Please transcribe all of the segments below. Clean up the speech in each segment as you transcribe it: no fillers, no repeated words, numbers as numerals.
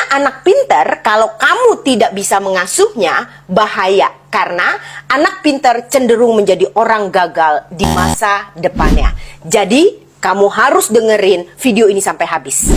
anak pintar, kalau kamu tidak bisa mengasuhnya, bahaya. Karena anak pintar cenderung menjadi orang gagal di masa depannya. Jadi, kamu harus dengerin video ini sampai habis.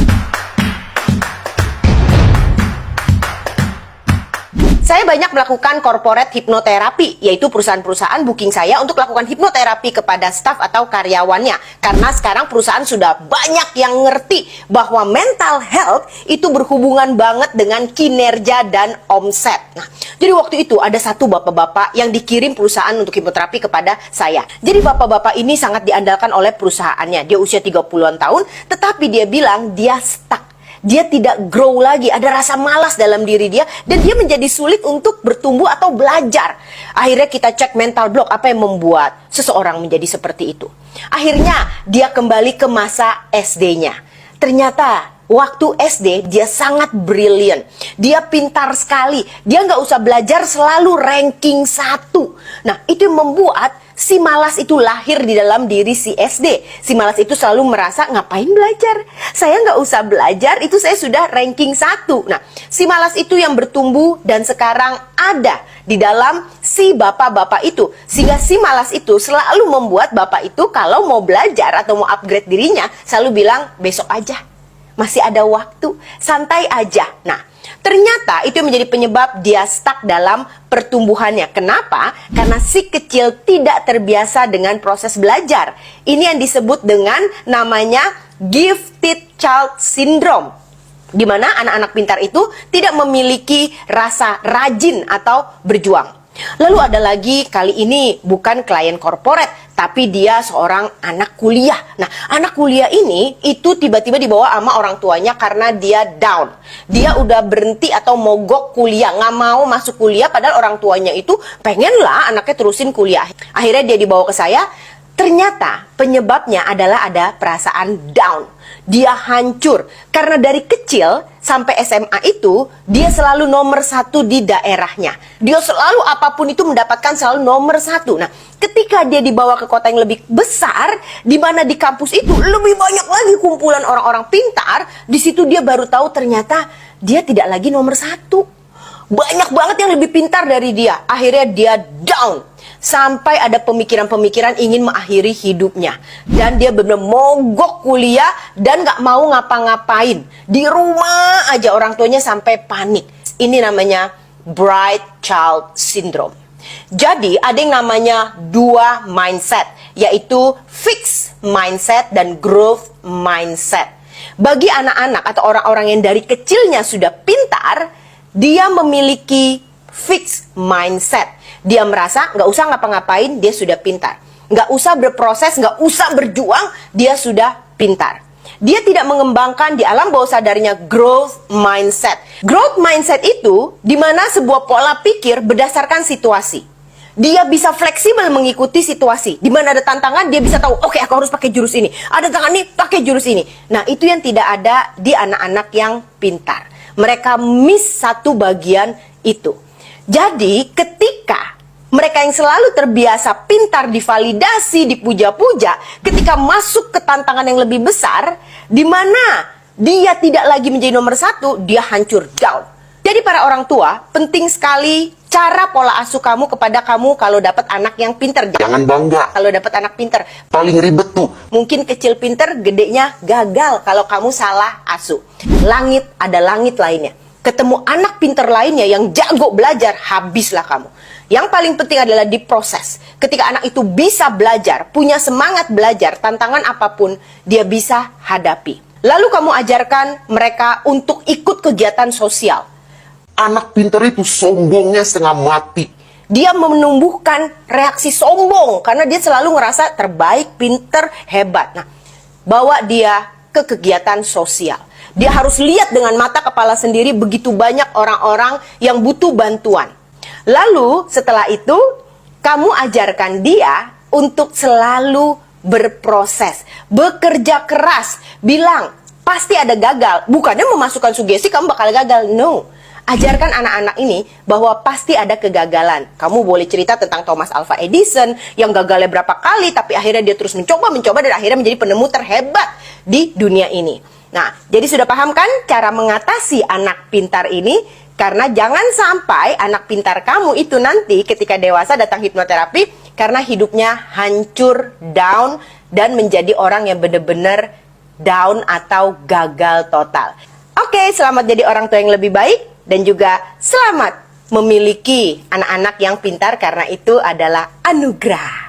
Saya banyak melakukan corporate hipnoterapi, yaitu perusahaan-perusahaan booking saya untuk melakukan hipnoterapi kepada staf atau karyawannya. Karena sekarang perusahaan sudah banyak yang ngerti bahwa mental health itu berhubungan banget dengan kinerja dan omset. Nah, jadi waktu itu ada satu bapak-bapak yang dikirim perusahaan untuk hipnoterapi kepada saya. Jadi bapak-bapak ini sangat diandalkan oleh perusahaannya. Dia usia 30-an tahun, tetapi dia bilang dia stuck. Dia tidak grow lagi, ada rasa malas dalam diri dia, dan dia menjadi sulit untuk bertumbuh atau belajar. Akhirnya kita cek mental block, apa yang membuat seseorang menjadi seperti itu. Akhirnya dia kembali ke masa SD-nya. Ternyata waktu SD dia sangat brilliant. Dia pintar sekali. Dia nggak usah belajar, selalu ranking 1. Nah, itu yang membuat si malas itu lahir di dalam diri si SD. Si malas itu selalu merasa, ngapain belajar? Saya nggak usah belajar, itu saya sudah ranking 1. Nah, si malas itu yang bertumbuh dan sekarang ada di dalam si bapak-bapak itu. Sehingga si malas itu selalu membuat bapak itu kalau mau belajar atau mau upgrade dirinya, selalu bilang, besok aja. Masih ada waktu, santai aja. Nah, ternyata itu yang menjadi penyebab dia stuck dalam pertumbuhannya. Kenapa? Karena si kecil tidak terbiasa dengan proses belajar. Ini yang disebut dengan namanya gifted child syndrome. Di mana anak-anak pintar itu tidak memiliki rasa rajin atau berjuang. Lalu ada lagi, kali ini bukan klien korporat, tapi dia seorang anak kuliah. Nah, anak kuliah ini itu tiba-tiba dibawa sama orang tuanya karena dia down. Dia udah berhenti atau mogok kuliah, nggak mau masuk kuliah, padahal orang tuanya itu pengen lah anaknya terusin kuliah. Akhirnya dia dibawa ke saya. Ternyata penyebabnya adalah ada perasaan down. Dia hancur karena dari kecil sampai SMA itu dia selalu nomor 1 di daerahnya. Dia selalu apapun itu mendapatkan selalu nomor 1. Nah, ketika dia dibawa ke kota yang lebih besar, di mana di kampus itu lebih banyak lagi kumpulan orang-orang pintar, di situ dia baru tahu ternyata dia tidak lagi nomor 1. Banyak banget yang lebih pintar dari dia. Akhirnya dia down. Sampai ada pemikiran-pemikiran ingin mengakhiri hidupnya. Dan dia benar-benar mogok kuliah dan gak mau ngapa-ngapain. Di rumah aja orang tuanya sampai panik. Ini namanya bright child syndrome. Jadi ada yang namanya 2 mindset, yaitu fixed mindset dan growth mindset. Bagi anak-anak atau orang-orang yang dari kecilnya sudah pintar, dia memiliki fixed mindset. Dia merasa nggak usah ngapa-ngapain, dia sudah pintar. Nggak usah berproses, nggak usah berjuang, dia sudah pintar. Dia tidak mengembangkan di alam bawah sadarnya growth mindset. Growth mindset itu di mana sebuah pola pikir berdasarkan situasi. Dia bisa fleksibel mengikuti situasi. Di mana ada tantangan, dia bisa tahu, oke, aku harus pakai jurus ini. Ada tantangan ini, pakai jurus ini. Nah, itu yang tidak ada di anak-anak yang pintar. Mereka miss satu bagian itu. Jadi, ketika mereka yang selalu terbiasa pintar divalidasi, dipuja-puja, ketika masuk ke tantangan yang lebih besar, di mana dia tidak lagi menjadi nomor 1, dia hancur, down. Jadi para orang tua, penting sekali cara pola asuh kamu kepada kamu kalau dapat anak yang pintar. Jangan bangga kalau dapat anak pintar. Paling ribet tuh. Mungkin kecil pintar, gedenya gagal kalau kamu salah asuh. Langit, ada langit lainnya. Ketemu anak pintar lainnya yang jago belajar, habislah kamu. Yang paling penting adalah diproses. Ketika anak itu bisa belajar, punya semangat belajar, tantangan apapun, dia bisa hadapi. Lalu kamu ajarkan mereka untuk ikut kegiatan sosial. Anak pintar itu sombongnya setengah mati. Dia menumbuhkan reaksi sombong, karena dia selalu ngerasa terbaik, pintar, hebat. Nah, bawa dia ke kegiatan sosial. Dia harus lihat dengan mata kepala sendiri begitu banyak orang-orang yang butuh bantuan. Lalu setelah itu, kamu ajarkan dia untuk selalu berproses, bekerja keras. Bilang, pasti ada gagal. Bukannya memasukkan sugesti kamu bakal gagal. No. Ajarkan anak-anak ini bahwa pasti ada kegagalan. Kamu boleh cerita tentang Thomas Alva Edison yang gagalnya berapa kali, tapi akhirnya dia terus mencoba dan akhirnya menjadi penemu terhebat di dunia ini. Nah, jadi sudah paham kan cara mengatasi anak pintar ini? Karena jangan sampai anak pintar kamu itu nanti ketika dewasa datang hipnoterapi karena hidupnya hancur, down, dan menjadi orang yang benar-benar down atau gagal total. Oke, selamat jadi orang tua yang lebih baik dan juga selamat memiliki anak-anak yang pintar karena itu adalah anugerah.